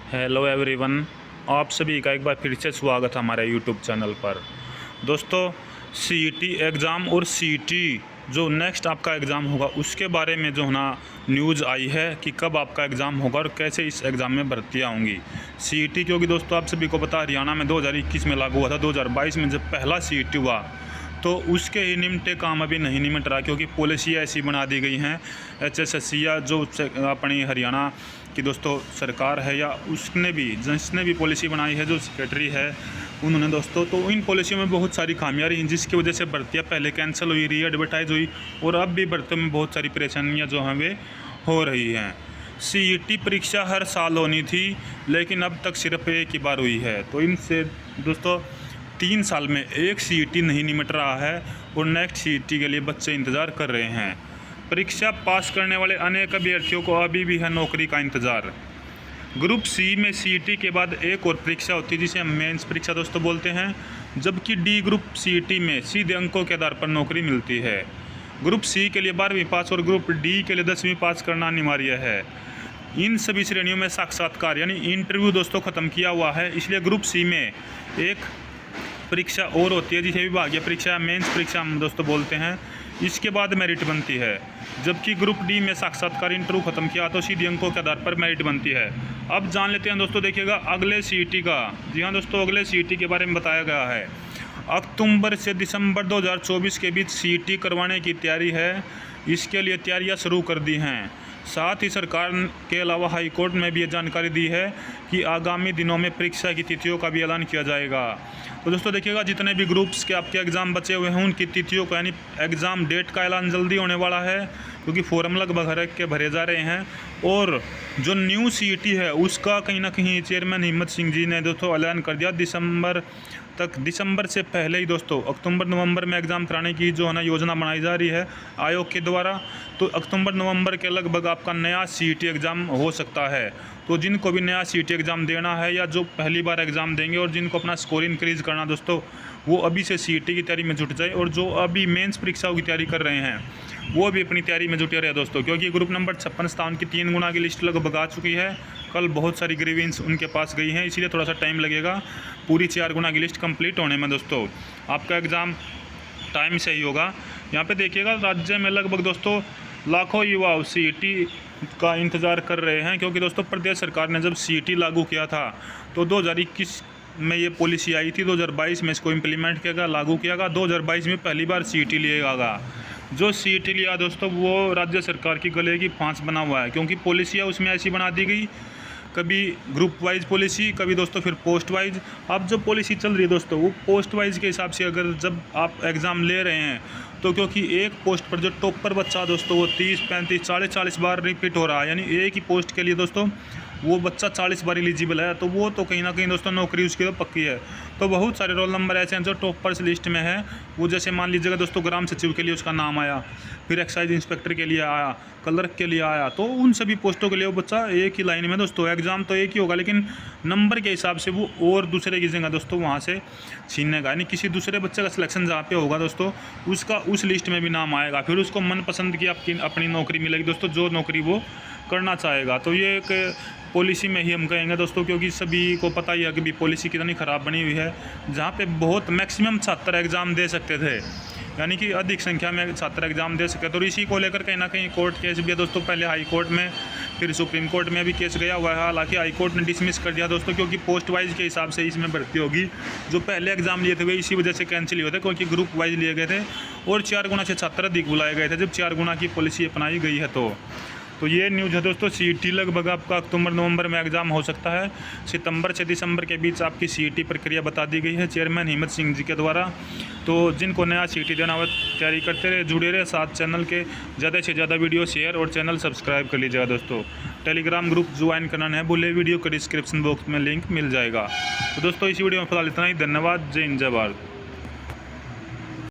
Hello everyone, आप सभी का एक बार फिर से स्वागत है हमारे यूट्यूब चैनल पर। दोस्तों, सीईटी एग्ज़ाम और सीईटी जो नेक्स्ट आपका एग्ज़ाम होगा उसके बारे में जो है ना न्यूज़ आई है कि कब आपका एग्ज़ाम होगा और कैसे इस एग्ज़ाम में भर्तियाँ होंगी। सीईटी क्योंकि दोस्तों आप सभी को पता है हरियाणा में 2021 में लागू हुआ था। 2022 में जब पहला सीईटी हुआ तो उसके ही निमटे काम अभी नहीं निमट रहा, क्योंकि पॉलिसी ऐसी बना दी गई हैं एचएसएससी या जो अपनी हरियाणा की दोस्तों सरकार है या उसने भी जिसने भी पॉलिसी बनाई है, जो सेक्रेटरी है उन्होंने दोस्तों, तो इन पॉलिसियों में बहुत सारी खामियां रही जिसकी वजह से भर्तियाँ पहले कैंसिल हुई, री एडवर्टाइज हुई और अब भी भर्तियों में बहुत सारी परेशानियाँ जो हैं वे हो रही हैं। सीईटी परीक्षा हर साल होनी थी लेकिन अब तक सिर्फ एक ही बार हुई है। तो इनसे दोस्तों 3 साल में एक सीईटी नहीं निमट रहा है और नेक्स्ट सीईटी के लिए बच्चे इंतज़ार कर रहे हैं। परीक्षा पास करने वाले अनेक अभ्यर्थियों को अभी भी है नौकरी का इंतज़ार। ग्रुप सी में सीईटी के बाद एक और परीक्षा होती है जिसे हम मेंस परीक्षा दोस्तों बोलते हैं, जबकि डी ग्रुप सीईटी में सीधे अंकों के आधार पर नौकरी मिलती है। ग्रुप सी के लिए 12वीं पास और ग्रुप डी के लिए 10वीं पास करना अनिवार्य है। इन सभी श्रेणियों में साक्षात्कार यानी इंटरव्यू दोस्तों ख़त्म किया हुआ है, इसलिए ग्रुप सी में एक परीक्षा और होती है जिसे विभागीय परीक्षा मेंस परीक्षा हम दोस्तों बोलते हैं। इसके बाद मेरिट बनती है, जबकि ग्रुप डी में साक्षात्कार इंटरव्यू खत्म किया तो सीधे अंकों के आधार पर मेरिट बनती है। अब जान लेते हैं दोस्तों, देखिएगा अगले सीईटी का। जी हाँ दोस्तों, अगले सीईटी के बारे में बताया गया है। अक्टूबर से दिसंबर 2024 के बीच सीईटी करवाने की तैयारी है। इसके लिए तैयारियां शुरू कर दी हैं। साथ ही सरकार के अलावा हाई कोर्ट में भी ये जानकारी दी है कि आगामी दिनों में परीक्षा की तिथियों का भी ऐलान किया जाएगा। तो दोस्तों देखिएगा, जितने भी ग्रुप्स के आपके एग्ज़ाम बचे हुए हैं उनकी तिथियों का यानी एग्ज़ाम डेट का ऐलान जल्दी होने वाला है, क्योंकि फॉर्म लगभग हर एक के भरे जा रहे हैं। और जो न्यू सीईटी है उसका कहीं ना कहीं चेयरमैन हिम्मत सिंह जी ने दोस्तों ऐलान कर दिया दिसंबर से पहले ही दोस्तों अक्टूबर नवंबर में एग्ज़ाम कराने की जो है ना योजना बनाई जा रही है आयोग के द्वारा। तो अक्टूबर नवंबर के लगभग आपका नया सीईटी एग्ज़ाम हो सकता है। तो जिनको भी नया सीईटी एग्ज़ाम देना है या जो पहली बार एग्ज़ाम देंगे और जिनको अपना स्कोर इंक्रीज़ करना दोस्तों, वो अभी से सीईटी की तैयारी में जुट जाए। और जो अभी मेंस परीक्षाओं की तैयारी कर रहे हैं वो भी अपनी तैयारी में जुटे रहे दोस्तों, क्योंकि ग्रुप नंबर 56 स्थान की 3 गुना की लिस्ट लगभग आ चुकी है। कल बहुत सारी ग्रीवेंस उनके पास गई हैं, इसीलिए थोड़ा सा टाइम लगेगा पूरी 4 गुना की लिस्ट कंप्लीट होने में दोस्तों। आपका एग्ज़ाम टाइम से ही होगा। यहाँ पे देखिएगा, राज्य में लगभग दोस्तों लाखों युवा सीईटी का इंतज़ार कर रहे हैं, क्योंकि दोस्तों प्रदेश सरकार ने जब सीईटी लागू किया था तो 2021 में ये पॉलिसी आई थी, 2022 में इसको इम्प्लीमेंट किया गया, लागू किया गया। 2022 में पहली बार सीईटी लिया। जो सीईटी लिया दोस्तों वो राज्य सरकार की गले की फांस बना हुआ है, क्योंकि पॉलिसियाँ उसमें ऐसी बना दी गई, कभी ग्रुप वाइज पॉलिसी, कभी दोस्तों फिर पोस्ट वाइज। अब जो पॉलिसी चल रही है दोस्तों वो पोस्ट वाइज के हिसाब से, अगर जब आप एग्ज़ाम ले रहे हैं तो क्योंकि एक पोस्ट पर जो टॉपर बच्चा दोस्तों वो 30, 35, 40 बार रिपीट हो रहा है, यानी एक ही पोस्ट के लिए दोस्तों वो बच्चा 40 बार एलिजिबल है, तो वो तो कहीं ना कहीं दोस्तों नौकरी उसकी तो पक्की है। तो बहुत सारे रोल नंबर ऐसे हैं जो टॉपर्स लिस्ट में है। वो जैसे मान लीजिएगा दोस्तों ग्राम सचिव के लिए उसका नाम आया, फिर एक्साइज इंस्पेक्टर के लिए आया, क्लर्क के लिए आया, तो उन सभी पोस्टों के लिए वो बच्चा एक ही लाइन में दोस्तों, एग्ज़ाम तो एक ही होगा लेकिन नंबर के हिसाब से वो और दूसरे की जगह दोस्तों वहाँ से छीनने का, यानी किसी दूसरे बच्चे का सिलेक्शन जहाँ पे होगा दोस्तों उसका उस लिस्ट में भी नाम आएगा, फिर उसको मनपसंद की आपकी अपनी नौकरी मिलेगी दोस्तों, जो नौकरी वो करना चाहेगा। तो ये एक पॉलिसी में ही हम कहेंगे दोस्तों, क्योंकि सभी को पता ही है कि भी पॉलिसी कितनी ख़राब बनी हुई है, जहाँ पे बहुत मैक्सिमम छात्र एग्ज़ाम दे सकते थे, यानी कि अधिक संख्या में छात्र एग्ज़ाम दे सकते थे। और इसी को लेकर कहीं ना कहीं कोर्ट केस भी है दोस्तों, पहले हाई कोर्ट में फिर सुप्रीम कोर्ट में भी केस गया हुआ है। हालांकि हाई कोर्ट ने डिसमिस कर दिया दोस्तों, क्योंकि पोस्ट वाइज के हिसाब से इसमें भर्ती होगी। जो पहले एग्ज़ाम लिए थे वे इसी वजह से कैंसिल हुए थे, क्योंकि ग्रुप वाइज लिए गए थे और 4 गुना से छात्र अधिक बुलाए गए थे जब 4 गुना की पॉलिसी अपनाई गई है। तो ये न्यूज़ है दोस्तों, सीईटी लगभग आपका अक्टूबर नवंबर में एग्ज़ाम हो सकता है। सितंबर से दिसंबर के बीच आपकी सीईटी प्रक्रिया बता दी गई है चेयरमैन हिम्मत सिंह जी के द्वारा। तो जिनको नया सीईटी देना हो तैयारी करते रहे, जुड़े रहे साथ चैनल के, ज़्यादा से ज़्यादा वीडियो शेयर और चैनल सब्सक्राइब कर लीजिएगा दोस्तों। टेलीग्राम ग्रुप ज्वाइन करना है बोले, वीडियो के डिस्क्रिप्शन बॉक्स में लिंक मिल जाएगा। तो दोस्तों इसी वीडियो में फिलहाल इतना ही। धन्यवाद। जय हिंद, जय भारत।